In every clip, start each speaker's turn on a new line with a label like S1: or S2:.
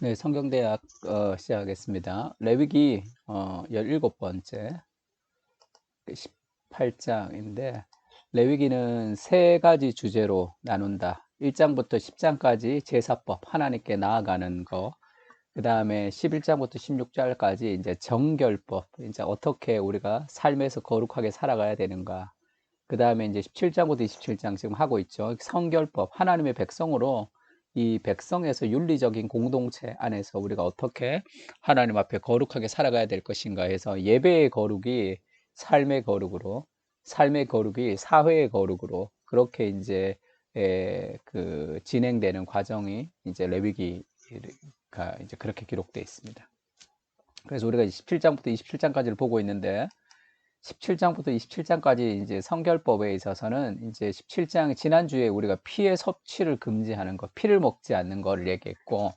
S1: 네, 성경대학 시작하겠습니다. 레위기 17번째 18장인데 레위기는 세 가지 주제로 나눈다. 1장부터 10장까지 제사법, 하나님께 나아가는 거. 그 다음에 11장부터 16장까지 이제 정결법, 이제 어떻게 우리가 삶에서 거룩하게 살아가야 되는가. 그 다음에 이제 17장부터 27장 지금 하고 있죠. 성결법, 하나님의 백성으로 이 백성에서 윤리적인 공동체 안에서 우리가 어떻게 하나님 앞에 거룩하게 살아가야 될 것인가 해서 예배의 거룩이 삶의 거룩으로, 삶의 거룩이 사회의 거룩으로 그렇게 이제 그 진행되는 과정이 이제 레위기가 이제 그렇게 기록되어 있습니다. 그래서 우리가 17장부터 27장까지를 보고 있는데 17장부터 27장까지 이제 성결법에 있어서는 이제 17장 지난주에 우리가 피의 섭취를 금지하는 것, 피를 먹지 않는 거를 얘기했고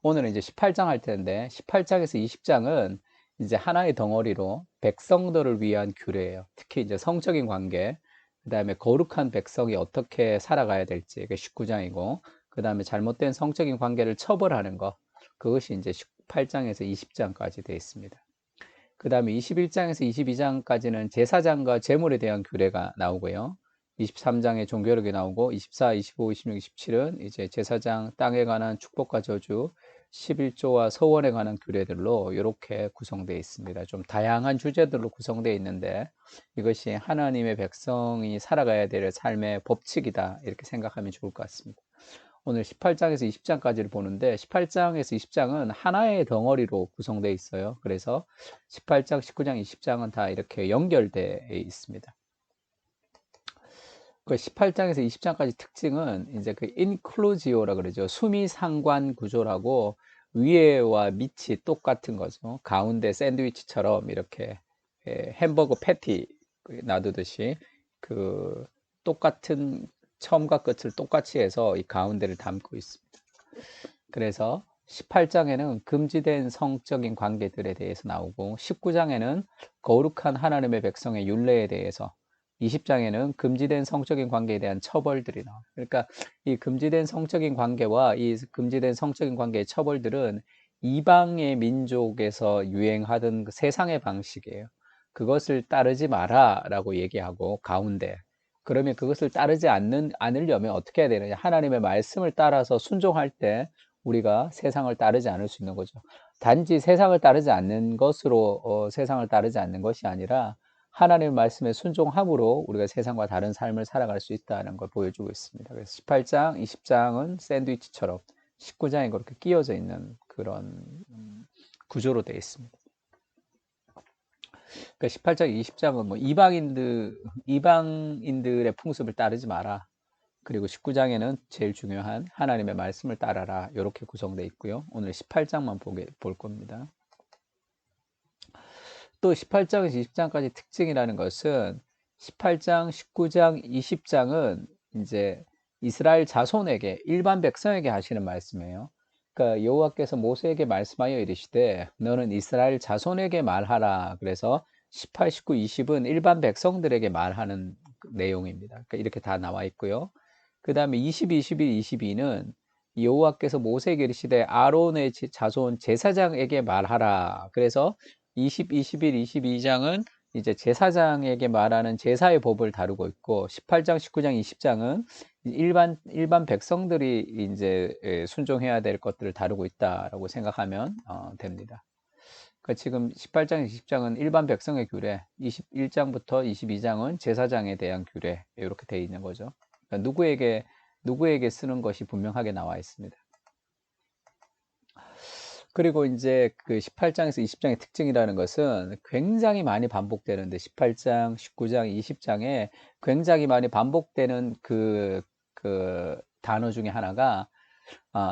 S1: 오늘은 이제 18장 할 텐데 18장에서 20장은 이제 하나의 덩어리로 백성들을 위한 규례예요. 특히 이제 성적인 관계, 그다음에 거룩한 백성이 어떻게 살아가야 될지 그 19장이고 그다음에 잘못된 성적인 관계를 처벌하는 것 그것이 이제 18장에서 20장까지 되어 있습니다. 그 다음에 21장에서 22장까지는 제사장과 제물에 대한 규례가 나오고요. 23장에 종교력이 나오고 24, 25, 26, 27은 이제 제사장 땅에 관한 축복과 저주, 11조와 서원에 관한 규례들로 이렇게 구성되어 있습니다. 좀 다양한 주제들로 구성되어 있는데 이것이 하나님의 백성이 살아가야 될 삶의 법칙이다 이렇게 생각하면 좋을 것 같습니다. 오늘 18장에서 20장까지를 보는데 18장에서 20장은 하나의 덩어리로 구성되어 있어요. 그래서 18장, 19장, 20장은 다 이렇게 연결되어 있습니다. 그 18장에서 20장까지 특징은 이제 그 인클루지오라 그러죠. 수미상관 구조라고 위에와 밑이 똑같은 거죠. 가운데 샌드위치처럼 이렇게 햄버거 패티 놔두듯이 그 똑같은 처음과 끝을 똑같이 해서 이 가운데를 담고 있습니다. 그래서 18장에는 금지된 성적인 관계들에 대해서 나오고 19장에는 거룩한 하나님의 백성의 율례에 대해서 20장에는 금지된 성적인 관계에 대한 처벌들이 나와요. 그러니까 이 금지된 성적인 관계와 이 금지된 성적인 관계의 처벌들은 이방의 민족에서 유행하던 그 세상의 방식이에요. 그것을 따르지 마라라고 얘기하고 가운데 그러면 그것을 따르지 않으려면 어떻게 해야 되느냐? 하나님의 말씀을 따라서 순종할 때 우리가 세상을 따르지 않을 수 있는 거죠. 단지 세상을 따르지 않는 것으로 세상을 따르지 않는 것이 아니라 하나님의 말씀에 순종함으로 우리가 세상과 다른 삶을 살아갈 수 있다는 걸 보여주고 있습니다. 그래서 18장, 20장은 샌드위치처럼 19장에 그렇게 끼어져 있는 그런 구조로 되어 있습니다. 그러니까 18장, 20장은 뭐 이방인들의 풍습을 따르지 마라. 그리고 19장에는 제일 중요한 하나님의 말씀을 따라라 이렇게 구성되어 있고요. 오늘 18장만 볼 겁니다. 또 18장에서 20장까지 특징이라는 것은 18장, 19장, 20장은 이제 이스라엘 자손에게 일반 백성에게 하시는 말씀이에요. 그러니까 여호와께서 모세에게 말씀하여 이르시되 너는 이스라엘 자손에게 말하라. 그래서 18, 19, 20은 일반 백성들에게 말하는 내용입니다. 그러니까 이렇게 다 나와 있고요. 그 다음에 20, 21, 22는 여호와께서 모세에게 이르시되 아론의 자손 제사장에게 말하라. 그래서 20, 21, 22장은 이제 제사장에게 말하는 제사의 법을 다루고 있고 18장, 19장, 20장은 일반 백성들이 이제 순종해야 될 것들을 다루고 있다라고 생각하면 됩니다. 그러니까 지금 18장, 20장은 일반 백성의 규례, 21장부터 22장은 제사장에 대한 규례 이렇게 되어 있는 거죠. 그러니까 누구에게 쓰는 것이 분명하게 나와 있습니다. 그리고 이제 그 18장에서 20장의 특징이라는 것은 굉장히 많이 반복되는데 18장, 19장, 20장에 굉장히 많이 반복되는 그 단어 중에 하나가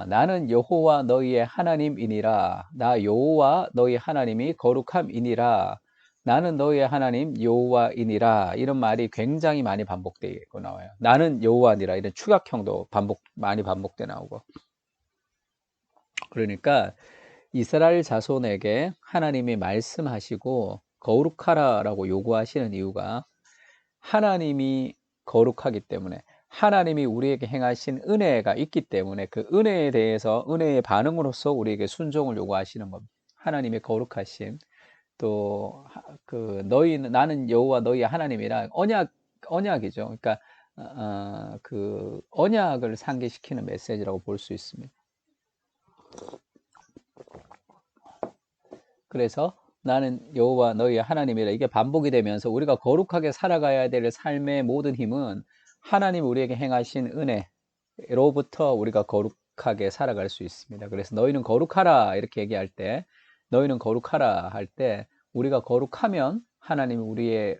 S1: 나는 여호와 너희의 하나님이니라. 나 여호와 너희 하나님이 거룩함이니라. 나는 너희의 하나님 여호와이니라. 이런 말이 굉장히 많이 반복되고 나와요. 나는 여호와니라 이런 축약형도 많이 반복돼 나오고. 그러니까 이스라엘 자손에게 하나님이 말씀하시고 거룩하라라고 요구하시는 이유가 하나님이 거룩하기 때문에 하나님이 우리에게 행하신 은혜가 있기 때문에 그 은혜에 대해서 은혜의 반응으로서 우리에게 순종을 요구하시는 겁니다. 하나님의 거룩하심, 또 그 너희는 나는 여호와 너희의 하나님이라 언약이죠. 그러니까 그 언약을 상기시키는 메시지라고 볼 수 있습니다. 그래서 나는 여호와 너희의 하나님이라 이게 반복이 되면서 우리가 거룩하게 살아가야 될 삶의 모든 힘은 하나님이 우리에게 행하신 은혜로부터 우리가 거룩하게 살아갈 수 있습니다. 그래서 너희는 거룩하라 이렇게 얘기할 때 너희는 거룩하라 할 때 우리가 거룩하면 하나님이 우리의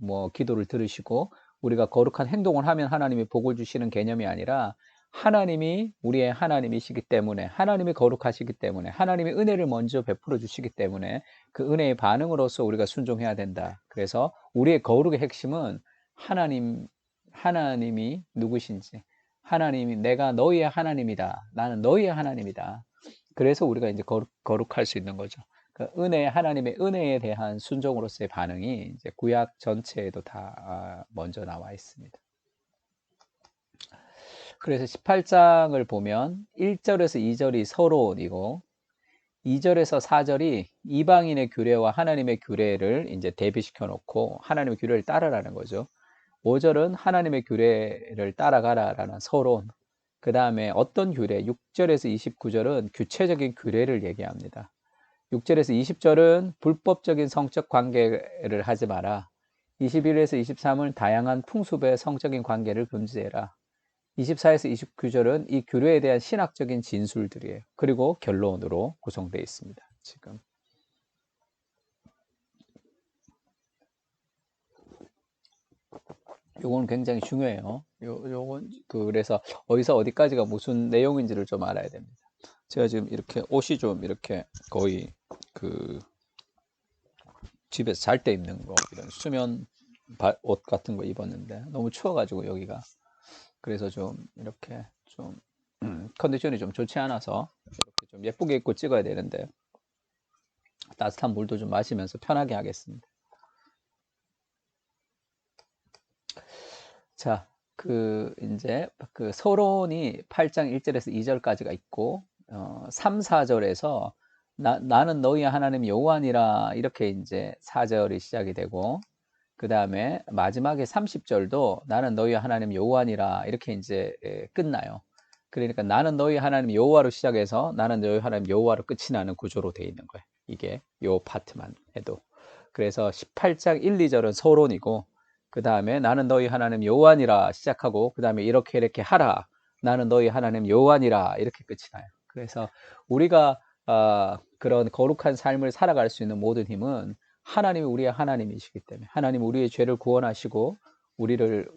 S1: 뭐 기도를 들으시고 우리가 거룩한 행동을 하면 하나님이 복을 주시는 개념이 아니라 하나님이 우리의 하나님이시기 때문에 하나님이 거룩하시기 때문에 하나님이 은혜를 먼저 베풀어 주시기 때문에 그 은혜의 반응으로서 우리가 순종해야 된다. 그래서 우리의 거룩의 핵심은 하나님이 누구신지 하나님이 내가 너희의 하나님이다. 나는 너희의 하나님이다. 그래서 우리가 이제 거룩할 수 있는 거죠. 그 하나님의 은혜에 대한 순종으로서의 반응이 이제 구약 전체에도 다 먼저 나와 있습니다. 그래서 18장을 보면 1절에서 2절이 서론이고 2절에서 4절이 이방인의 규례와 하나님의 규례를 이제 대비시켜 놓고 하나님의 규례를 따르라는 거죠. 5절은 하나님의 규례를 따라가라라는 서론. 그 다음에 어떤 규례? 6절에서 29절은 구체적인 규례를 얘기합니다. 6절에서 20절은 불법적인 성적 관계를 하지 마라. 21에서 23은 다양한 풍습의 성적인 관계를 금지해라. 24에서 29절은 이 규례에 대한 신학적인 진술들이에요. 그리고 결론으로 구성되어 있습니다. 지금 요건 굉장히 중요해요. 요건 그래서 어디서 어디까지가 무슨 내용인지를 좀 알아야 됩니다. 제가 지금 이렇게 옷이 좀 이렇게 거의 그 집에서 잘 때 입는 거 이런 수면 옷 같은 거 입었는데 너무 추워가지고 여기가 그래서 좀 이렇게 좀 컨디션이 좀 좋지 않아서 이렇게 좀 예쁘게 입고 찍어야 되는데 따뜻한 물도 좀 마시면서 편하게 하겠습니다. 자, 이제 그 서론이 8장 1절에서 2절까지가 있고 3, 4절에서 나는 너희의 하나님 여호와니라 이렇게 이제 4절이 시작이 되고 그 다음에 마지막에 30절도 나는 너희 하나님 여호와니라 이렇게 이제 끝나요. 그러니까 나는 너희 하나님 여호와로 시작해서 나는 너희 하나님 여호와로 끝이 나는 구조로 되어 있는 거예요. 이게 요 파트만 해도. 그래서 18장 1, 2절은 서론이고 그 다음에 나는 너희 하나님 여호와니라 시작하고 그 다음에 이렇게 하라. 나는 너희 하나님 여호와니라 이렇게 끝이 나요. 그래서 우리가 그런 거룩한 삶을 살아갈 수 있는 모든 힘은 하나님이 우리의 하나님이시기 때문에 하나님 우리의 죄를 구원하시고 우리를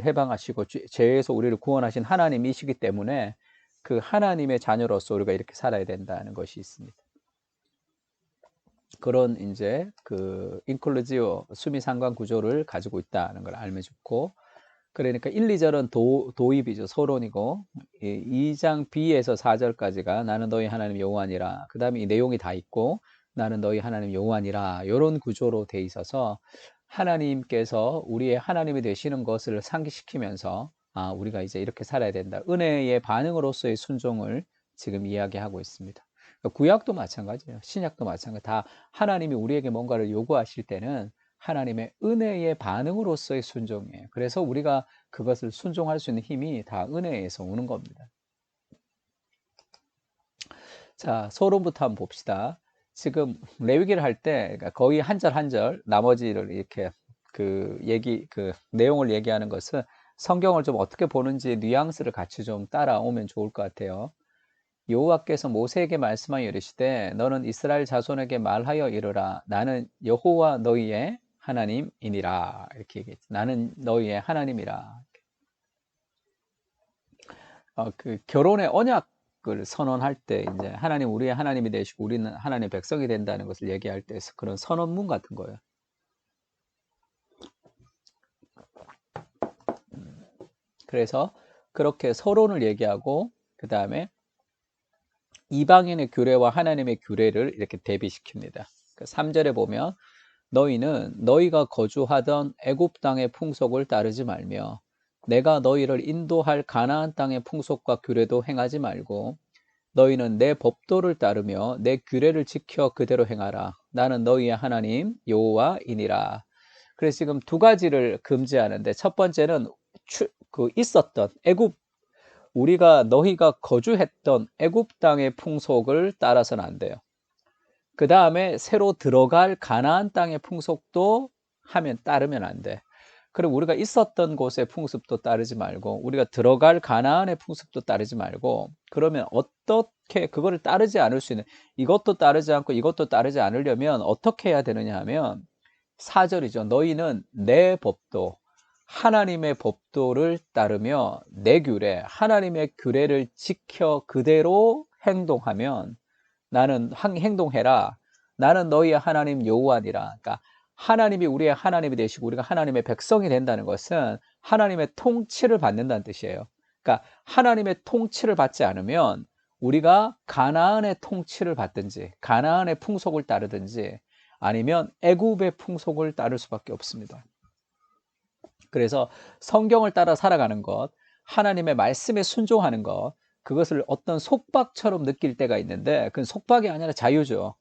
S1: 해방하시고 죄에서 우리를 구원하신 하나님이시기 때문에 그 하나님의 자녀로서 우리가 이렇게 살아야 된다는 것이 있습니다. 그런 이제 그 인클루지오 수미상관 구조를 가지고 있다는 걸 알면 좋고 그러니까 1, 2절은 도입이죠. 서론이고 2장 B에서 4절까지가 나는 너희 하나님 여호와니라 그 다음에 이 내용이 다 있고 나는 너희 하나님 여호와니라 이런 구조로 돼 있어서 하나님께서 우리의 하나님이 되시는 것을 상기시키면서 우리가 이제 이렇게 살아야 된다. 은혜의 반응으로서의 순종을 지금 이야기하고 있습니다. 구약도 마찬가지예요. 신약도 마찬가지. 다 하나님이 우리에게 뭔가를 요구하실 때는 하나님의 은혜의 반응으로서의 순종이에요. 그래서 우리가 그것을 순종할 수 있는 힘이 다 은혜에서 오는 겁니다. 자, 서론부터 한번 봅시다. 지금 레위기를 할 때 그러니까 거의 한 절 한 절 나머지를 이렇게 그 내용을 얘기하는 것은 성경을 좀 어떻게 보는지 뉘앙스를 같이 좀 따라오면 좋을 것 같아요. 여호와께서 모세에게 말씀하여 이르시되 너는 이스라엘 자손에게 말하여 이르라 나는 여호와 너희의 하나님이니라 이렇게 얘기했죠. 나는 너희의 하나님이라. 그 결혼의 언약을 선언할 때 이제 하나님 우리의 하나님이 되시고 우리는 하나님의 백성이 된다는 것을 얘기할 때 그런 선언문 같은 거예요. 그래서 그렇게 서론을 얘기하고 그 다음에 이방인의 규례와 하나님의 규례를 이렇게 대비시킵니다. 3절에 보면 너희는 너희가 거주하던 애굽 땅의 풍속을 따르지 말며 내가 너희를 인도할 가나안 땅의 풍속과 규례도 행하지 말고 너희는 내 법도를 따르며 내 규례를 지켜 그대로 행하라. 나는 너희의 하나님 여호와이니라. 그래서 지금 두 가지를 금지하는데, 첫 번째는 있었던 애굽, 우리가 너희가 거주했던 애굽 땅의 풍속을 따라서는 안 돼요. 그 다음에 새로 들어갈 가나안 땅의 풍속도 따르면 안 돼. 그리고 우리가 있었던 곳의 풍습도 따르지 말고 우리가 들어갈 가나안의 풍습도 따르지 말고, 그러면 어떻게 그거를 따르지 않을 수 있는, 이것도 따르지 않고 이것도 따르지 않으려면 어떻게 해야 되느냐 하면 4절이죠. 너희는 내 법도, 하나님의 법도를 따르며 내 규례, 하나님의 규례를 지켜 그대로 행동하면 행동해라. 나는 너희의 하나님 여호와니라. 그러니까 하나님이 우리의 하나님이 되시고 우리가 하나님의 백성이 된다는 것은 하나님의 통치를 받는다는 뜻이에요. 그러니까 하나님의 통치를 받지 않으면 우리가 가나안의 통치를 받든지 가나안의 풍속을 따르든지 아니면 애굽의 풍속을 따를 수밖에 없습니다. 그래서 성경을 따라 살아가는 것, 하나님의 말씀에 순종하는 것, 그것을 어떤 속박처럼 느낄 때가 있는데 그건 속박이 아니라 자유죠.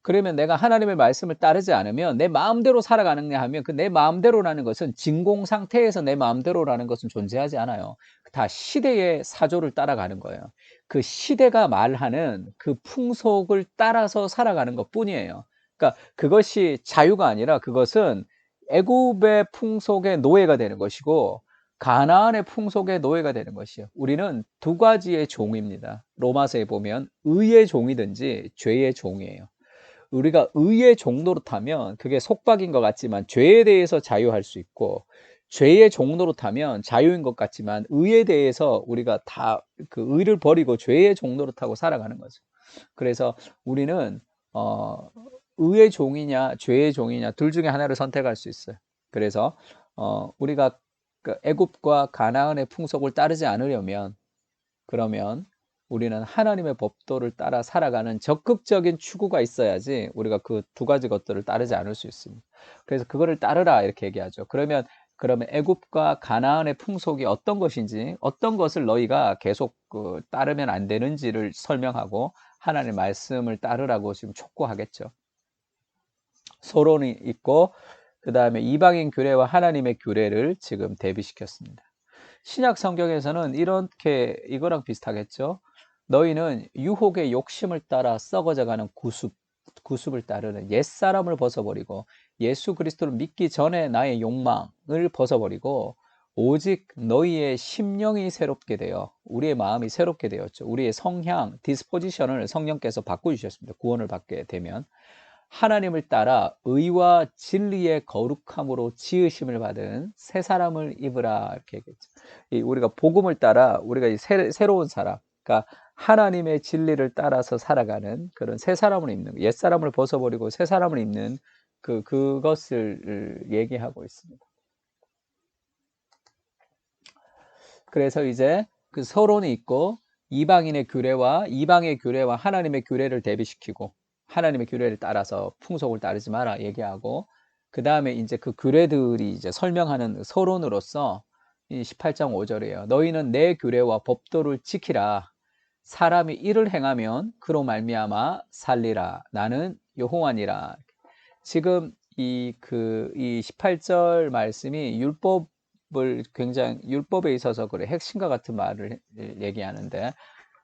S1: 그러면 내가 하나님의 말씀을 따르지 않으면 내 마음대로 살아가느냐 하면 그 내 마음대로라는 것은 진공 상태에서 내 마음대로라는 것은 존재하지 않아요. 다 시대의 사조를 따라가는 거예요. 그 시대가 말하는 그 풍속을 따라서 살아가는 것 뿐이에요. 그러니까 그것이 자유가 아니라 그것은 애굽의 풍속의 노예가 되는 것이고 가나안의 풍속의 노예가 되는 것이에요. 우리는 두 가지의 종입니다. 로마서에 보면 의의 종이든지 죄의 종이에요. 우리가 의의 종노릇하면 그게 속박인 것 같지만 죄에 대해서 자유할 수 있고, 죄의 종노릇하면 자유인 것 같지만 의에 대해서 우리가 다 그 의를 버리고 죄의 종노릇하고 살아가는 거죠. 그래서 우리는 의의 종이냐 죄의 종이냐 둘 중에 하나를 선택할 수 있어요. 그래서 우리가 그 애굽과 가나안의 풍속을 따르지 않으려면, 그러면 우리는 하나님의 법도를 따라 살아가는 적극적인 추구가 있어야지 우리가 그 두 가지 것들을 따르지 않을 수 있습니다. 그래서 그거를 따르라 이렇게 얘기하죠. 그러면 애굽과 가나안의 풍속이 어떤 것인지, 어떤 것을 너희가 계속 따르면 안 되는지를 설명하고 하나님의 말씀을 따르라고 지금 촉구하겠죠. 서론이 있고 그 다음에 이방인 규례와 하나님의 규례를 지금 대비시켰습니다. 신약 성경에서는 이렇게, 이거랑 비슷하겠죠. 너희는 유혹의 욕심을 따라 썩어져가는 구습을 따르는 옛사람을 벗어버리고 예수 그리스도를 믿기 전에 나의 욕망을 벗어버리고 오직 너희의 심령이 새롭게 되어, 우리의 마음이 새롭게 되었죠. 우리의 성향, 디스포지션을 성령께서 바꿔주셨습니다. 구원을 받게 되면 하나님을 따라 의와 진리의 거룩함으로 지으심을 받은 새 사람을 입으라 이렇게 얘기했죠. 우리가 복음을 따라 우리가 새로운 사람, 그러니까 하나님의 진리를 따라서 살아가는 그런 새 사람을 입는, 옛 사람을 벗어버리고 새 사람을 입는 그것을 얘기하고 있습니다. 그래서 이제 그 서론이 있고 이방의 규례와 하나님의 규례를 대비시키고 하나님의 규례를 따라서 풍속을 따르지 마라 얘기하고, 그 다음에 이제 그 규례들이 이제 설명하는 서론으로서 이 18장 5절이에요. 너희는 내 규례와 법도를 지키라. 사람이 이를 행하면 그로 말미암아 살리라. 나는 여호와니라. 지금 이 18절 말씀이 율법에 있어서 그래 핵심과 같은 말을 얘기하는데,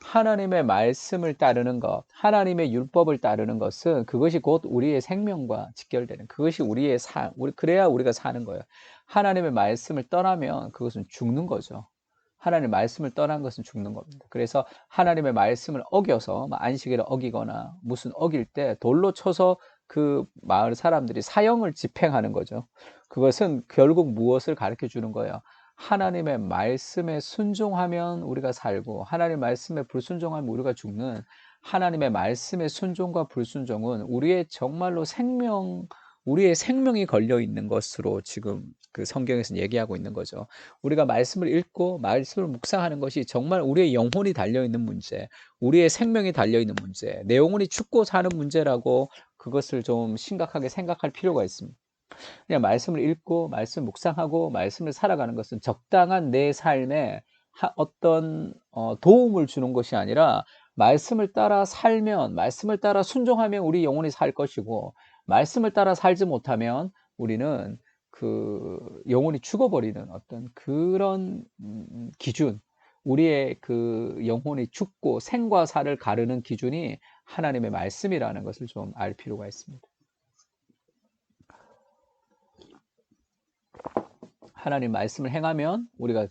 S1: 하나님의 말씀을 따르는 것, 하나님의 율법을 따르는 것은 그것이 곧 우리의 생명과 직결되는, 그것이 우리의 그래야 우리가 사는 거예요. 하나님의 말씀을 떠나면 그것은 죽는 거죠. 하나님의 말씀을 떠난 것은 죽는 겁니다. 그래서 하나님의 말씀을 어겨서 안식일을 어기거나 무슨 어길 때 돌로 쳐서 그 마을 사람들이 사형을 집행하는 거죠. 그것은 결국 무엇을 가르쳐 주는 거예요? 하나님의 말씀에 순종하면 우리가 살고 하나님의 말씀에 불순종하면 우리가 죽는, 하나님의 말씀의 순종과 불순종은 우리의 정말로 우리의 생명이 걸려 있는 것으로 지금 그 성경에서 얘기하고 있는 거죠. 우리가 말씀을 읽고 말씀을 묵상하는 것이 정말 우리의 영혼이 달려 있는 문제, 우리의 생명이 달려 있는 문제, 내 영혼이 죽고 사는 문제라고 그것을 좀 심각하게 생각할 필요가 있습니다. 그냥 말씀을 읽고 말씀 묵상하고 말씀을 살아가는 것은 적당한 내 삶에 어떤 도움을 주는 것이 아니라 말씀을 따라 살면 말씀을 따라 순종하면 우리 영혼이 살 것이고 말씀을 따라 살지 못하면 우리는 그 영혼이 죽어버리는 어떤 그런 기준 우리의 그 영혼이 죽고 생과 사를 가르는 기준이 하나님의 말씀이라는 것을 좀 알 필요가 있습니다. 하나님 말씀을 행하면 우리가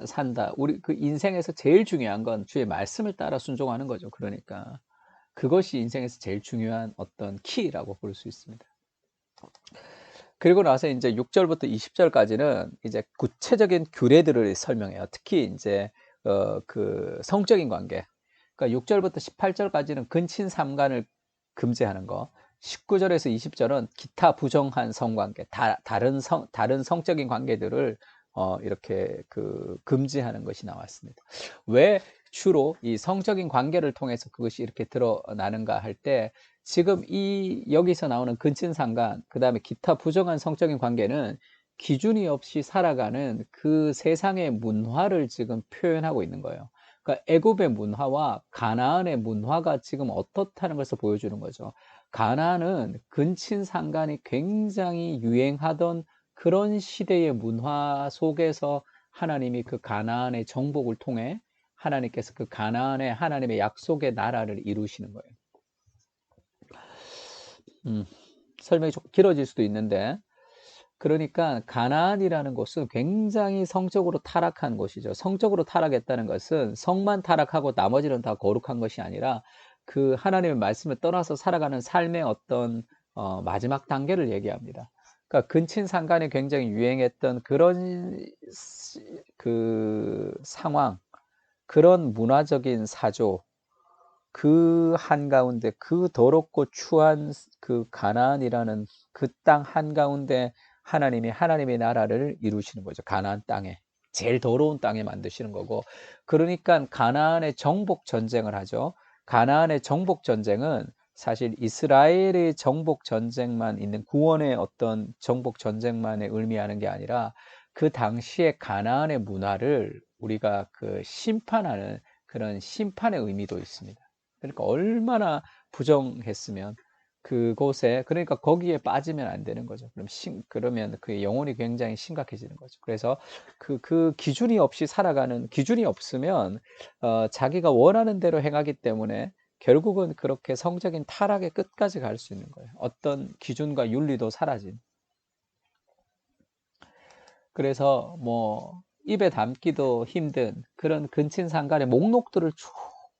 S1: 산다. 우리 그 인생에서 제일 중요한 건 주의 말씀을 따라 순종하는 거죠. 그러니까 그것이 인생에서 제일 중요한 어떤 키라고 볼 수 있습니다. 그리고 나서 이제 6절부터 20절까지는 이제 구체적인 규례들을 설명해요. 특히 이제 그 성적인 관계. 그러니까 6절부터 18절까지는 근친 삼간을 금지하는 거. 19절에서 20절은 기타 부정한 성관계, 다른 성적인 관계들을 이렇게 그 금지하는 것이 나왔습니다. 왜 주로 이 성적인 관계를 통해서 그것이 이렇게 드러나는가 할 때 지금 이 여기서 나오는 근친상간, 그다음에 기타 부정한 성적인 관계는 기준이 없이 살아가는 그 세상의 문화를 지금 표현하고 있는 거예요. 그러니까 애굽의 문화와 가나안의 문화가 지금 어떻다는 것을 보여주는 거죠. 가나안은 근친상간이 굉장히 유행하던 그런 시대의 문화 속에서 하나님이 그 가나안의 정복을 통해 하나님께서 그 가나안의 하나님의 약속의 나라를 이루시는 거예요. 설명이 좀 길어질 수도 있는데 그러니까 가나안이라는 곳은 굉장히 성적으로 타락한 곳이죠. 성적으로 타락했다는 것은 성만 타락하고 나머지는 다 거룩한 것이 아니라 그 하나님의 말씀을 떠나서 살아가는 삶의 어떤 마지막 단계를 얘기합니다. 그러니까 근친상간이 굉장히 유행했던 그런 그 상황, 그런 문화적인 사조, 그 한가운데 그 더럽고 추한 그 가나안이라는 그 땅 한가운데 하나님이 하나님의 나라를 이루시는 거죠. 가나안 땅에. 제일 더러운 땅에 만드시는 거고. 그러니까 가나안의 정복 전쟁을 하죠. 가나안의 정복 전쟁은 사실 이스라엘의 정복 전쟁만 있는 구원의 어떤 정복 전쟁만을 의미하는 게 아니라 그 당시에 가나안의 문화를 우리가 그 심판하는 그런 심판의 의미도 있습니다. 그러니까 얼마나 부정했으면 그곳에 그러니까 거기에 빠지면 안 되는 거죠. 그러면 그 영혼이 굉장히 심각해지는 거죠. 그래서 그 기준이 없이 살아가는 기준이 없으면 자기가 원하는 대로 행하기 때문에 결국은 그렇게 성적인 타락의 끝까지 갈 수 있는 거예요. 어떤 기준과 윤리도 사라진. 그래서 뭐 입에 담기도 힘든 그런 근친상간의 목록들을 쭉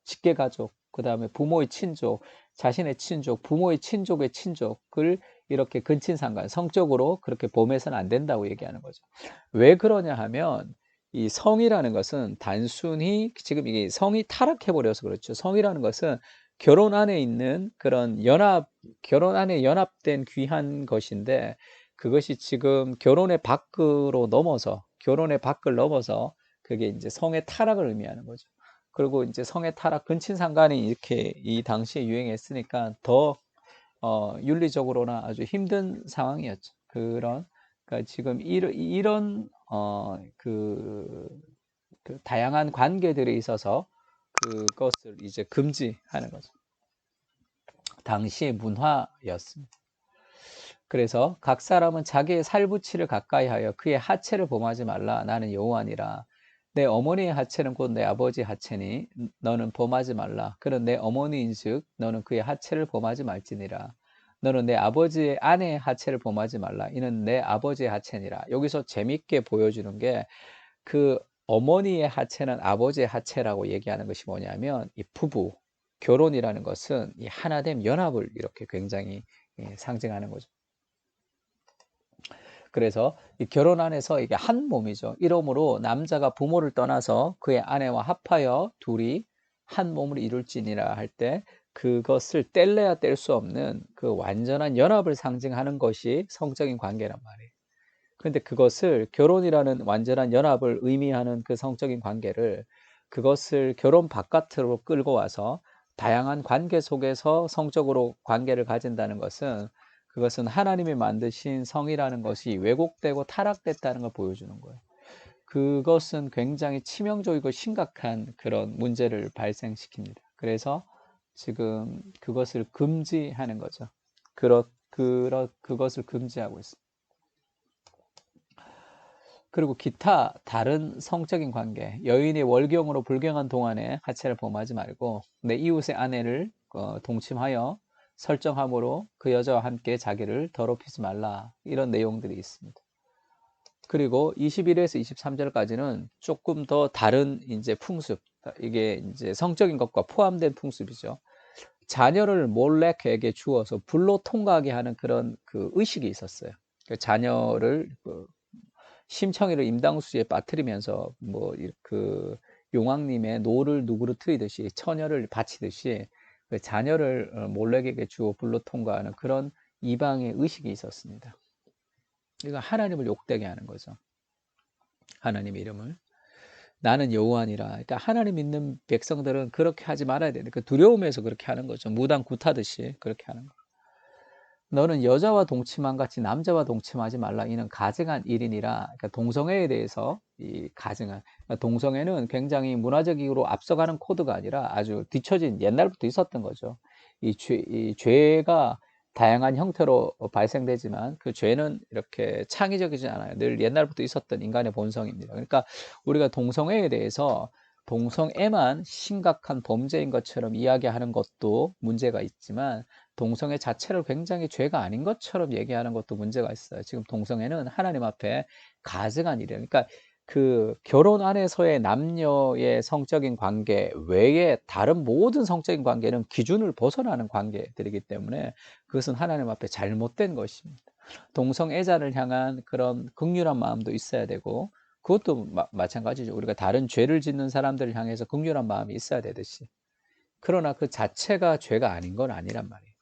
S1: 직계가족, 그 다음에 부모의 친족, 자신의 친족, 부모의 친족의 친족을 이렇게 근친상간, 성적으로 그렇게 범해서는 안 된다고 얘기하는 거죠. 왜 그러냐 하면 이 성이라는 것은 단순히 지금 이게 성이 타락해버려서 그렇죠. 성이라는 것은 결혼 안에 있는 그런 결혼 안에 연합된 귀한 것인데 그것이 지금 결혼의 밖을 넘어서 그게 이제 성의 타락을 의미하는 거죠. 그리고 이제 성의 타락, 근친상간이 이렇게 이 당시에 유행했으니까 더 윤리적으로나 아주 힘든 상황이었죠. 그러니까 지금 이런 그 다양한 관계들에 있어서 그것을 이제 금지하는 거죠. 당시의 문화였습니다. 그래서 각 사람은 자기의 살부치를 가까이 하여 그의 하체를 범하지 말라. 나는 여호와니라. 내 어머니의 하체는 곧 내 아버지의 하체니 너는 범하지 말라. 그는 내 어머니인즉 너는 그의 하체를 범하지 말지니라. 너는 내 아버지의 아내의 하체를 범하지 말라. 이는 내 아버지의 하체니라. 여기서 재밌게 보여주는 게 그 어머니의 하체는 아버지의 하체라고 얘기하는 것이 뭐냐면 이 부부, 결혼이라는 것은 이 하나됨 연합을 이렇게 굉장히 상징하는 거죠. 그래서 이 결혼 안에서 이게 한 몸이죠. 이러므로 남자가 부모를 떠나서 그의 아내와 합하여 둘이 한 몸을 이룰지니라 할 때 그것을 뗄래야 뗄 수 없는 그 완전한 연합을 상징하는 것이 성적인 관계란 말이에요. 그런데 그것을 결혼이라는 완전한 연합을 의미하는 그 성적인 관계를 그것을 결혼 바깥으로 끌고 와서 다양한 관계 속에서 성적으로 관계를 가진다는 것은 그것은 하나님이 만드신 성이라는 것이 왜곡되고 타락됐다는 걸 보여주는 거예요. 그것은 굉장히 치명적이고 심각한 그런 문제를 발생시킵니다. 그래서 지금 그것을 금지하는 거죠. 그것을 금지하고 있습니다. 그리고 기타 다른 성적인 관계, 여인이 월경으로 불경한 동안에 하체를 범하지 말고 내 이웃의 아내를 동침하여 설정함으로 그 여자와 함께 자기를 더럽히지 말라. 이런 내용들이 있습니다. 그리고 21에서 23절까지는 조금 더 다른 이제 풍습, 이게 이제 성적인 것과 포함된 풍습이죠. 자녀를 몰래 그에게 주어서 불로 통과하게 하는 그런 그 의식이 있었어요. 그 자녀를 심청이를 임당수에 빠뜨리면서 뭐 그 용왕님의 노를 누구로 트이듯이 처녀를 바치듯이 그 자녀를 몰래에게 주어 불로 통과하는 그런 이방의 의식이 있었습니다. 이거 하나님을 욕되게 하는 거죠. 하나님의 이름을. 나는 여호와니라. 그러니까 하나님 믿는 백성들은 그렇게 하지 말아야 되는데 그 두려움에서 그렇게 하는 거죠. 무당 굿하듯이 그렇게 하는 거. 너는 여자와 동침한 같이 남자와 동침하지 말라. 이는 가증한 일이니라. 그러니까 동성애에 대해서 이 가증한, 그러니까 동성애는 굉장히 문화적으로 앞서가는 코드가 아니라 아주 뒤처진 옛날부터 있었던 거죠. 이 죄가 다양한 형태로 발생되지만 그 죄는 이렇게 창의적이지 않아요. 늘 옛날부터 있었던 인간의 본성입니다. 그러니까 우리가 동성애에 대해서 동성애만 심각한 범죄인 것처럼 이야기하는 것도 문제가 있지만 동성애 자체를 굉장히 죄가 아닌 것처럼 얘기하는 것도 문제가 있어요. 지금 동성애는 하나님 앞에 가증한 일이에요. 그러니까 그 결혼 안에서의 남녀의 성적인 관계 외에 다른 모든 성적인 관계는 기준을 벗어나는 관계들이기 때문에 그것은 하나님 앞에 잘못된 것입니다. 동성애자를 향한 그런 긍휼한 마음도 있어야 되고 그것도 마찬가지죠. 우리가 다른 죄를 짓는 사람들을 향해서 긍휼한 마음이 있어야 되듯이. 그러나 그 자체가 죄가 아닌 건 아니란 말이에요.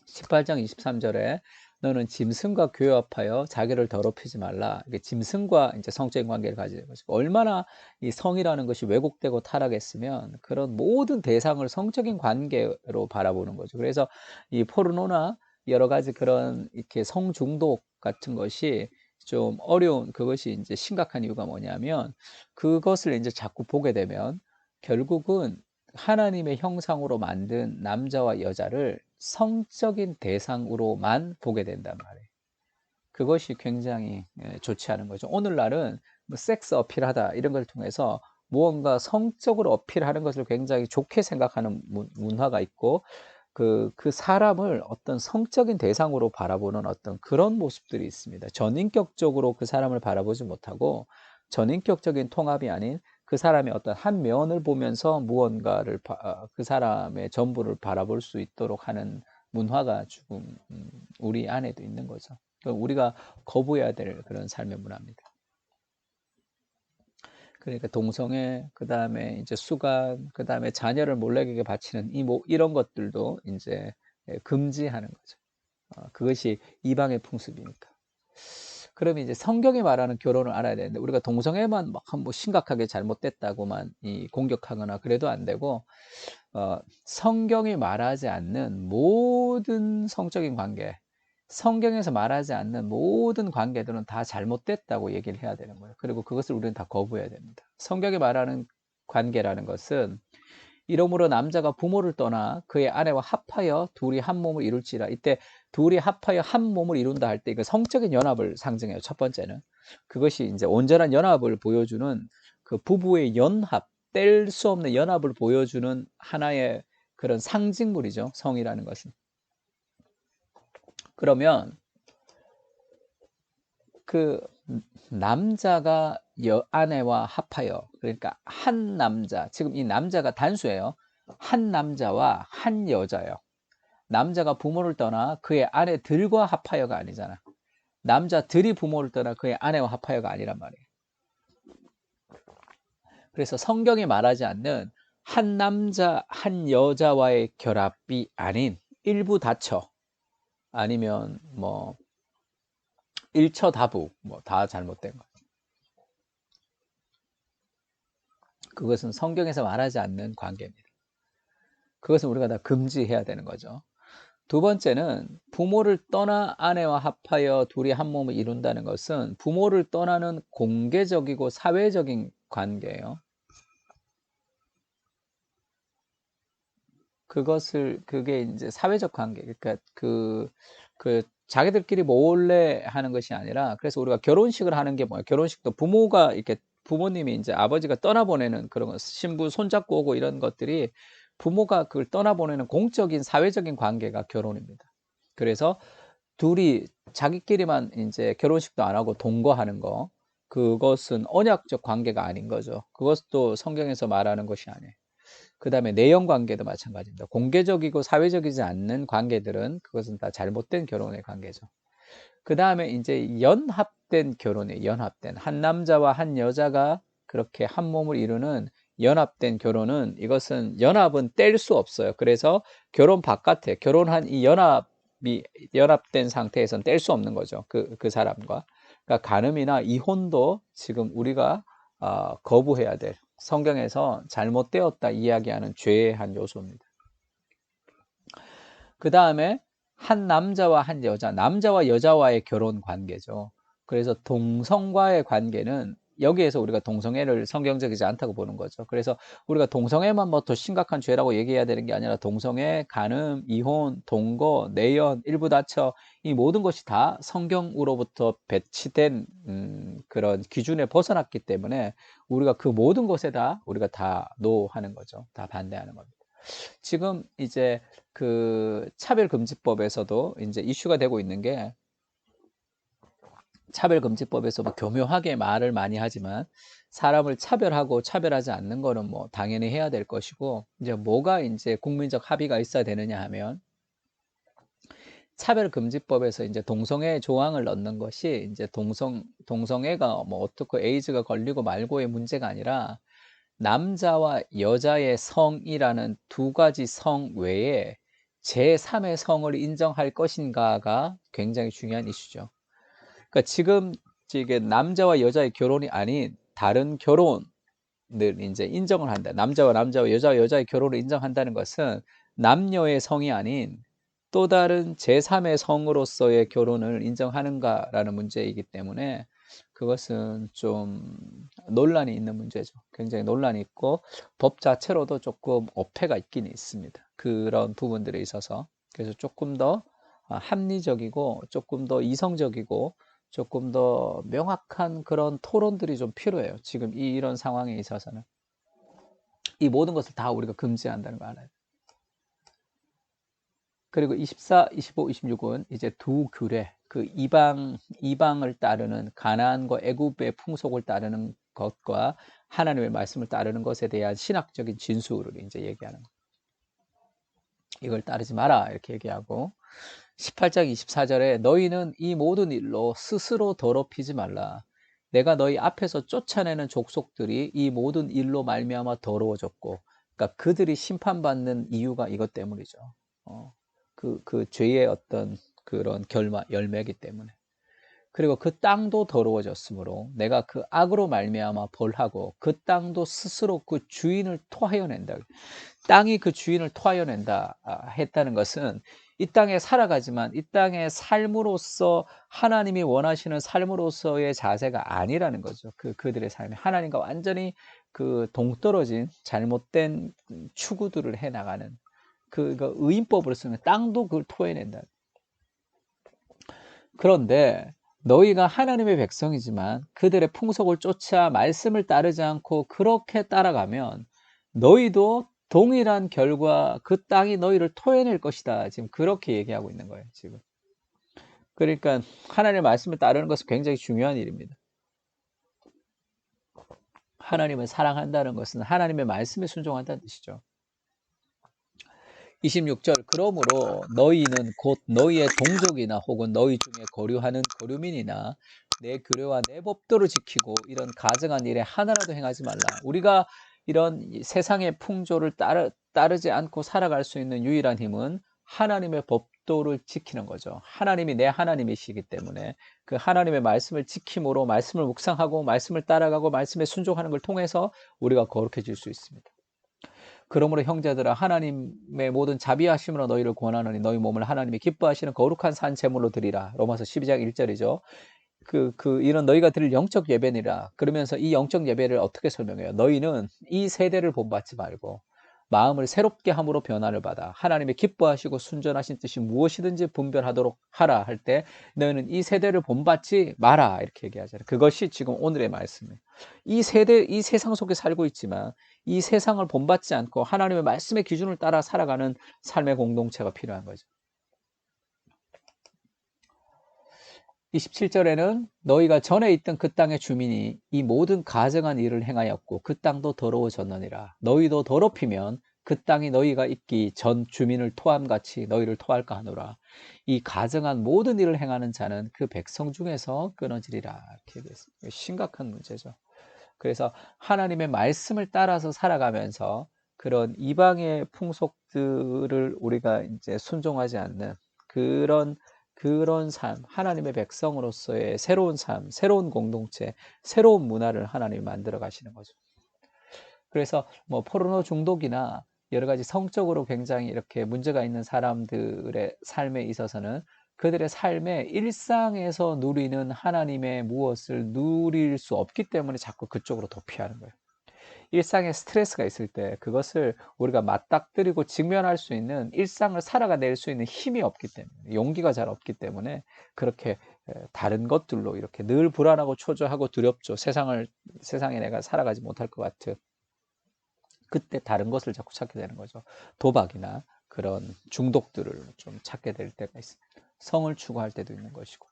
S1: 18장 23절에 너는 짐승과 교합하여 자기를 더럽히지 말라. 이게 짐승과 이제 성적인 관계를 가지는 거죠. 얼마나 이 성이라는 것이 왜곡되고 타락했으면 그런 모든 대상을 성적인 관계로 바라보는 거죠. 그래서 이 포르노나 여러 가지 그런 이렇게 성 중독 같은 것이 좀 어려운 그것이 이제 심각한 이유가 뭐냐면 그것을 이제 자꾸 보게 되면 결국은 하나님의 형상으로 만든 남자와 여자를 성적인 대상으로만 보게 된단 말이에요. 그것이 굉장히 좋지 않은 거죠. 오늘날은 뭐 섹스 어필하다 이런 걸 통해서 무언가 성적으로 어필하는 것을 굉장히 좋게 생각하는 문화가 있고 그 사람을 어떤 성적인 대상으로 바라보는 어떤 그런 모습들이 있습니다. 전인격적으로 그 사람을 바라보지 못하고 전인격적인 통합이 아닌 그 사람의 어떤 한 면을 보면서 무언가를 그 사람의 전부를 바라볼 수 있도록 하는 문화가 지금 우리 안에도 있는 거죠. 우리가 거부해야 될 그런 삶의 문화입니다. 그러니까 동성애, 그 다음에 이제 수간, 그 다음에 자녀를 몰래에게 바치는 이런 것들도 이제 금지하는 거죠. 그것이 이방의 풍습이니까. 그러면 이제 성경이 말하는 결혼을 알아야 되는데 우리가 동성애만 막 뭐 심각하게 잘못됐다고만 공격하거나 그래도 안 되고 성경이 말하지 않는 모든 성적인 관계, 성경에서 말하지 않는 모든 관계들은 다 잘못됐다고 얘기를 해야 되는 거예요. 그리고 그것을 우리는 다 거부해야 됩니다. 성경이 말하는 관계라는 것은 이러므로 남자가 부모를 떠나 그의 아내와 합하여 둘이 한 몸을 이룰지라. 이때 둘이 합하여 한 몸을 이룬다 할 때 그 성적인 연합을 상징해요. 첫 번째는 그것이 이제 온전한 연합을 보여주는 그 부부의 연합, 뗄 수 없는 연합을 보여주는 하나의 그런 상징물이죠. 성이라는 것은. 그러면 그 남자가 아내와 합하여, 그러니까 한 남자, 지금 이 남자가 단수예요. 한 남자와 한 여자예요. 남자가 부모를 떠나 그의 아내들과 합하여가 아니잖아. 남자들이 부모를 떠나 그의 아내와 합하여가 아니란 말이에요. 그래서 성경이 말하지 않는 한 남자 한 여자와의 결합이 아닌 일부 다처, 아니면 뭐 일처다부, 뭐 다 잘못된 거. 그것은 성경에서 말하지 않는 관계입니다. 그것은 우리가 다 금지해야 되는 거죠. 두 번째는 부모를 떠나 아내와 합하여 둘이 한 몸을 이룬다는 것은 부모를 떠나는 공개적이고 사회적인 관계예요. 그게 이제 사회적 관계. 그러니까 자기들끼리 몰래 하는 것이 아니라, 그래서 우리가 결혼식을 하는 게 뭐예요? 결혼식도 부모가 이렇게 부모님이 이제 아버지가 떠나보내는 그런 거, 신부 손잡고 오고 이런 것들이 부모가 그걸 떠나보내는 공적인 사회적인 관계가 결혼입니다. 그래서 둘이 자기끼리만 이제 결혼식도 안 하고 동거하는 거, 그것은 언약적 관계가 아닌 거죠. 그것도 성경에서 말하는 것이 아니에요. 그다음에 내연 관계도 마찬가지입니다. 공개적이고 사회적이지 않는 관계들은 그것은 다 잘못된 결혼의 관계죠. 그다음에 이제 연합된 결혼이에요. 연합된 한 남자와 한 여자가 그렇게 한 몸을 이루는 연합된 결혼은, 이것은 연합은 뗄 수 없어요. 그래서 결혼 바깥에 결혼한 이 연합된 상태에서는 뗄 수 없는 거죠. 그 사람과. 그러니까 간음이나 이혼도 지금 우리가 거부해야 될, 성경에서 잘못되었다 이야기하는 죄의 한 요소입니다. 그 다음에 한 남자와 한 여자, 남자와 여자와의 결혼 관계죠. 그래서 동성과의 관계는, 여기에서 우리가 동성애를 성경적이지 않다고 보는 거죠. 그래서 우리가 동성애만 뭐 더 심각한 죄라고 얘기해야 되는 게 아니라 동성애, 간음, 이혼, 동거, 내연, 일부 다처, 이 모든 것이 다 성경으로부터 배치된 그런 기준에 벗어났기 때문에 우리가 그 모든 것에다 우리가 다 노하는 거죠. 다 반대하는 겁니다. 지금 이제 그 차별금지법에서도 이제 이슈가 되고 있는 게, 차별금지법에서 뭐 교묘하게 말을 많이 하지만 사람을 차별하고 차별하지 않는 거는 뭐 당연히 해야 될 것이고, 이제 뭐가 이제 국민적 합의가 있어야 되느냐 하면, 차별금지법에서 이제 동성애 조항을 넣는 것이 이제 동성애가 뭐 어떻게 에이즈가 걸리고 말고의 문제가 아니라 남자와 여자의 성이라는 두 가지 성 외에 제3의 성을 인정할 것인가가 굉장히 중요한 이슈죠. 그러니까 지금 이게 남자와 여자의 결혼이 아닌 다른 결혼을 이제 인정을 한다. 남자와 여자와 여자의 결혼을 인정한다는 것은 남녀의 성이 아닌 또 다른 제3의 성으로서의 결혼을 인정하는가라는 문제이기 때문에, 그것은 좀 논란이 있는 문제죠. 굉장히 논란이 있고 법 자체로도 조금 어폐가 있긴 있습니다. 그런 부분들에 있어서. 그래서 조금 더 합리적이고 조금 더 이성적이고 조금 더 명확한 그런 토론들이 좀 필요해요. 지금 이런 상황에 있어서는. 이 모든 것을 다 우리가 금지한다는 거 알아요. 그리고 24, 25, 26은 이제 두 규례, 그 이방을 따르는 가나안과 애굽의 풍속을 따르는 것과 하나님의 말씀을 따르는 것에 대한 신학적인 진수를 이제 얘기하는 거. 이걸 따르지 마라 이렇게 얘기하고, 18장 24절에 너희는 이 모든 일로 스스로 더럽히지 말라. 내가 너희 앞에서 쫓아내는 족속들이 이 모든 일로 말미암아 더러워졌고, 그러니까 그들이 심판받는 이유가 이것 때문이죠. 그 죄의 어떤 그런 열매이기 때문에. 그리고 그 땅도 더러워졌으므로 내가 그 악으로 말미암아 벌하고 그 땅도 스스로 그 주인을 토하여낸다. 땅이 그 주인을 토하여낸다 했다는 것은 이 땅에 살아가지만 이 땅의 삶으로서 하나님이 원하시는 삶으로서의 자세가 아니라는 거죠. 그들의 삶이 하나님과 완전히 그 동떨어진 잘못된 추구들을 해 나가는, 의인법으로 쓰면 땅도 그걸 토해낸다. 그런데 너희가 하나님의 백성이지만 그들의 풍속을 쫓아 말씀을 따르지 않고 그렇게 따라가면 너희도 동일한 결과, 그 땅이 너희를 토해낼 것이다. 지금 그렇게 얘기하고 있는 거예요, 지금. 그러니까 하나님의 말씀을 따르는 것은 굉장히 중요한 일입니다. 하나님을 사랑한다는 것은 하나님의 말씀에 순종한다는 뜻이죠. 26절, 그러므로 너희는 곧 너희의 동족이나 혹은 너희 중에 거류하는 거류민이나 내 규례와 내 법도를 지키고 이런 가증한 일에 하나라도 행하지 말라. 우리가 이런 세상의 풍조를 따르지 않고 살아갈 수 있는 유일한 힘은 하나님의 법도를 지키는 거죠. 하나님이 내 하나님이시기 때문에 그 하나님의 말씀을 지킴으로, 말씀을 묵상하고 말씀을 따라가고 말씀에 순종하는 걸 통해서 우리가 거룩해질 수 있습니다. 그러므로 형제들아 하나님의 모든 자비하심으로 너희를 권하노니 너희 몸을 하나님이 기뻐하시는 거룩한 산 제물로 드리라. 로마서 12장 1절이죠. 이런 너희가 드릴 영적 예배니라. 그러면서 이 영적 예배를 어떻게 설명해요? 너희는 이 세대를 본받지 말고 마음을 새롭게 함으로 변화를 받아 하나님의 기뻐하시고 순전하신 뜻이 무엇이든지 분별하도록 하라 할 때 너희는 이 세대를 본받지 마라 이렇게 얘기하잖아요. 그것이 지금 오늘의 말씀이에요. 이 세대, 이 세상 속에 살고 있지만 이 세상을 본받지 않고 하나님의 말씀의 기준을 따라 살아가는 삶의 공동체가 필요한 거죠. 27절에는 너희가 전에 있던 그 땅의 주민이 이 모든 가증한 일을 행하였고 그 땅도 더러워졌느니라. 너희도 더럽히면 그 땅이 너희가 있기 전 주민을 토함같이 너희를 토할까 하노라. 이 가증한 모든 일을 행하는 자는 그 백성 중에서 끊어지리라. 이렇게 얘기했습니다. 심각한 문제죠. 그래서 하나님의 말씀을 따라서 살아가면서 그런 이방의 풍속들을 우리가 이제 순종하지 않는 그런 삶, 하나님의 백성으로서의 새로운 삶, 새로운 공동체, 새로운 문화를 하나님이 만들어 가시는 거죠. 그래서 뭐 포르노 중독이나 여러 가지 성적으로 굉장히 이렇게 문제가 있는 사람들의 삶에 있어서는 그들의 삶의 일상에서 누리는 하나님의 무엇을 누릴 수 없기 때문에 자꾸 그쪽으로 도피하는 거예요. 일상에 스트레스가 있을 때 그것을 우리가 맞닥뜨리고 직면할 수 있는 일상을 살아가낼 수 있는 힘이 없기 때문에 용기가 잘 없기 때문에 그렇게 다른 것들로 이렇게 늘 불안하고 초조하고 두렵죠. 세상에 내가 살아가지 못할 것 같은 그때 다른 것을 자꾸 찾게 되는 거죠. 도박이나 그런 중독들을 좀 찾게 될 때가 있습니다. 성을 추구할 때도 있는 것이고.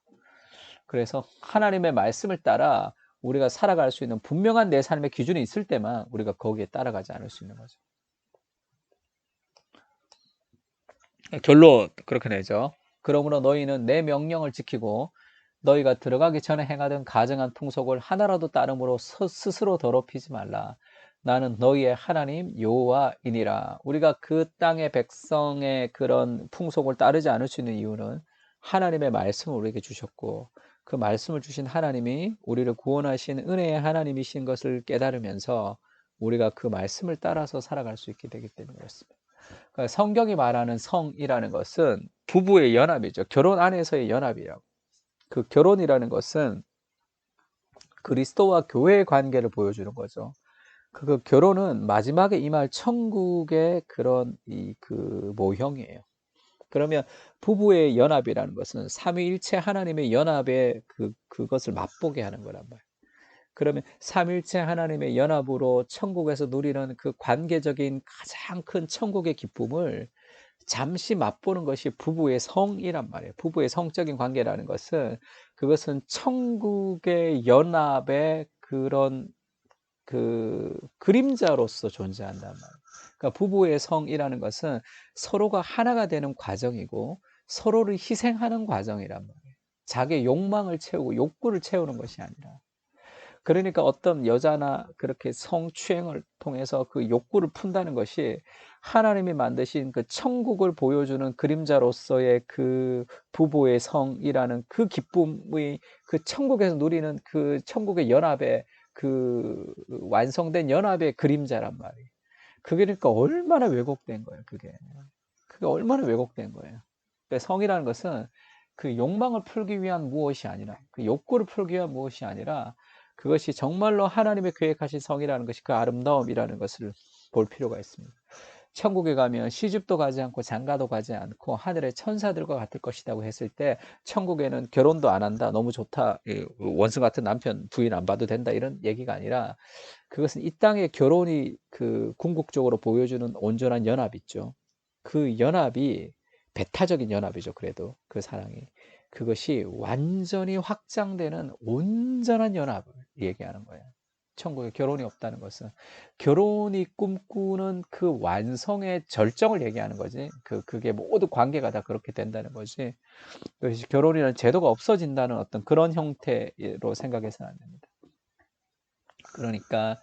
S1: 그래서 하나님의 말씀을 따라 우리가 살아갈 수 있는 분명한 내 삶의 기준이 있을 때만 우리가 거기에 따라가지 않을 수 있는 거죠. 결론 그렇게 내죠. 그러므로 너희는 내 명령을 지키고 너희가 들어가기 전에 행하던 가증한 풍속을 하나라도 따름으로 스스로 더럽히지 말라. 나는 너희의 하나님 여호와이니라. 우리가 그 땅의 백성의 그런 풍속을 따르지 않을 수 있는 이유는 하나님의 말씀을 우리에게 주셨고 그 말씀을 주신 하나님이 우리를 구원하신 은혜의 하나님이신 것을 깨달으면서 우리가 그 말씀을 따라서 살아갈 수 있게 되기 때문에 그렇습니다. 그러니까 성경이 말하는 성이라는 것은 부부의 연합이죠. 결혼 안에서의 연합이라고. 그 결혼이라는 것은 그리스도와 교회의 관계를 보여주는 거죠. 그 결혼은 마지막에 임할 천국의 그런 그 모형이에요. 그러면 부부의 연합이라는 것은 삼위일체 하나님의 연합에 그것을 맛보게 하는 거란 말이에요. 그러면 삼일체 하나님의 연합으로 천국에서 누리는 그 관계적인 가장 큰 천국의 기쁨을 잠시 맛보는 것이 부부의 성이란 말이에요. 부부의 성적인 관계라는 것은 그것은 천국의 연합의 그런 그 그림자로서 존재한단 말이에요. 그러니까 부부의 성이라는 것은 서로가 하나가 되는 과정이고 서로를 희생하는 과정이란 말이에요. 자기의 욕망을 채우고 욕구를 채우는 것이 아니라. 그러니까 어떤 여자나 그렇게 성추행을 통해서 그 욕구를 푼다는 것이 하나님이 만드신 그 천국을 보여주는 그림자로서의 그 부부의 성이라는 그 기쁨의 그 천국에서 누리는 그 천국의 연합의 그 완성된 연합의 그림자란 말이에요. 그게 그러니까 얼마나 왜곡된 거예요, 그게. 그게 얼마나 왜곡된 거예요. 그러니까 성이라는 것은 그 욕망을 풀기 위한 무엇이 아니라 그 욕구를 풀기 위한 무엇이 아니라 그것이 정말로 하나님의 계획하신 성이라는 것이 그 아름다움이라는 것을 볼 필요가 있습니다. 천국에 가면 시집도 가지 않고 장가도 가지 않고 하늘의 천사들과 같을 것이라고 했을 때 천국에는 결혼도 안 한다. 너무 좋다. 원수 같은 남편 부인 안 봐도 된다. 이런 얘기가 아니라 그것은 이 땅의 결혼이 그 궁극적으로 보여주는 온전한 연합 있죠. 그 연합이 배타적인 연합이죠. 그래도 그 사랑이. 그것이 완전히 확장되는 온전한 연합을 얘기하는 거예요. 천국에 결혼이 없다는 것은 결혼이 꿈꾸는 그 완성의 절정을 얘기하는 거지. 그게 모두 관계가 다 그렇게 된다는 거지. 그것이 결혼이라는 제도가 없어진다는 어떤 그런 형태로 생각해서는 안 됩니다. 그러니까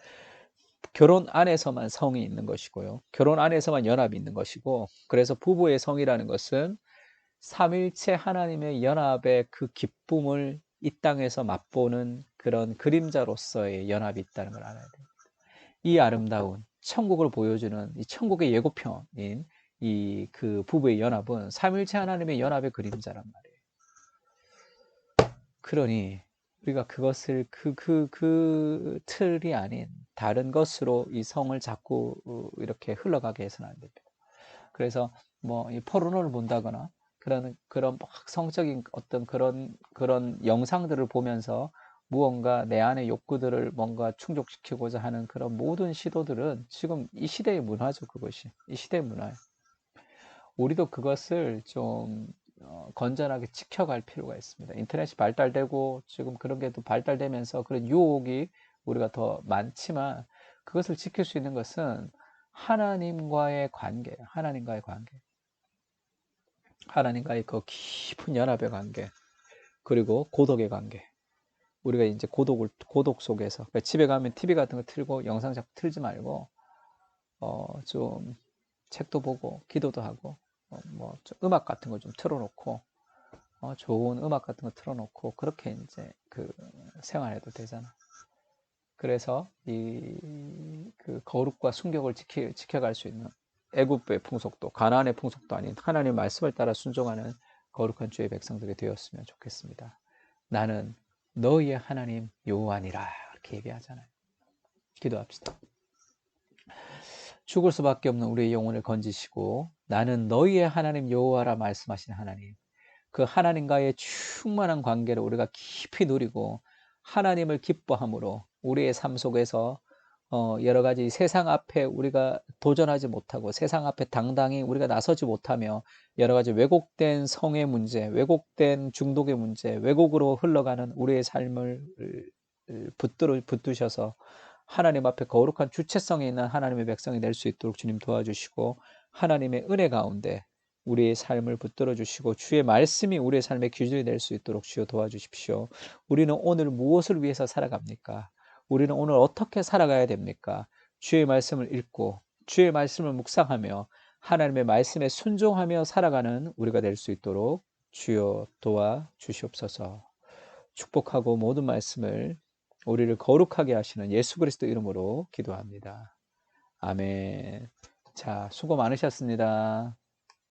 S1: 결혼 안에서만 성이 있는 것이고요. 결혼 안에서만 연합이 있는 것이고, 그래서 부부의 성이라는 것은 삼일체 하나님의 연합의 그 기쁨을 이 땅에서 맛보는 그런 그림자로서의 연합이 있다는 걸 알아야 됩니다. 이 아름다운 천국을 보여주는 이 천국의 예고편인 이 그 부부의 연합은 삼위일체 하나님의 연합의 그림자란 말이에요. 그러니 우리가 그것을 그 틀이 아닌 다른 것으로 이 성을 자꾸 이렇게 흘러가게 해서는 안 됩니다. 그래서 뭐 이 포르노를 본다거나 그런 막 성적인 어떤 그런 영상들을 보면서 무언가 내 안의 욕구들을 뭔가 충족시키고자 하는 그런 모든 시도들은 지금 이 시대의 문화죠. 그것이 이 시대의 문화예요. 우리도 그것을 좀 건전하게 지켜갈 필요가 있습니다. 인터넷이 발달되고 지금 그런 게 또 발달되면서 그런 유혹이 우리가 더 많지만 그것을 지킬 수 있는 것은 하나님과의 관계, 하나님과의 그 깊은 연합의 관계, 그리고 고독의 관계. 우리가 이제 고독 속에서 그러니까 집에 가면 TV 같은 거 틀고 영상 자꾸 틀지 말고 좀 책도 보고 기도도 하고 뭐좀 음악 같은 거 좀 틀어놓고 좋은 음악 같은 거 틀어놓고 그렇게 이제 그 생활해도 되잖아. 그래서 이 그 거룩과 순결을 지켜갈 수 있는 애굽의 풍속도 가나안의 풍속도 아닌 하나님의 말씀을 따라 순종하는 거룩한 주의 백성들이 되었으면 좋겠습니다. 나는 너희의 하나님 여호와니라 이렇게 얘기하잖아요. 기도합시다. 죽을 수밖에 없는 우리의 영혼을 건지시고 나는 너희의 하나님 여호와라 말씀하신 하나님, 그 하나님과의 충만한 관계를 우리가 깊이 누리고 하나님을 기뻐함으로 우리의 삶 속에서 여러 가지 세상 앞에 우리가 도전하지 못하고 세상 앞에 당당히 우리가 나서지 못하며 여러 가지 왜곡된 성의 문제, 왜곡된 중독의 문제, 왜곡으로 흘러가는 우리의 삶을 붙드셔서 하나님 앞에 거룩한 주체성이 있는 하나님의 백성이 될 수 있도록 주님 도와주시고 하나님의 은혜 가운데 우리의 삶을 붙들어 주시고 주의 말씀이 우리의 삶의 기준이 될 수 있도록 주여 도와주십시오. 우리는 오늘 무엇을 위해서 살아갑니까? 우리는 오늘 어떻게 살아가야 됩니까? 주의 말씀을 읽고 주의 말씀을 묵상하며 하나님의 말씀에 순종하며 살아가는 우리가 될 수 있도록 주여 도와주시옵소서. 축복하고 모든 말씀을 우리를 거룩하게 하시는 예수 그리스도 이름으로 기도합니다. 아멘. 자, 수고 많으셨습니다.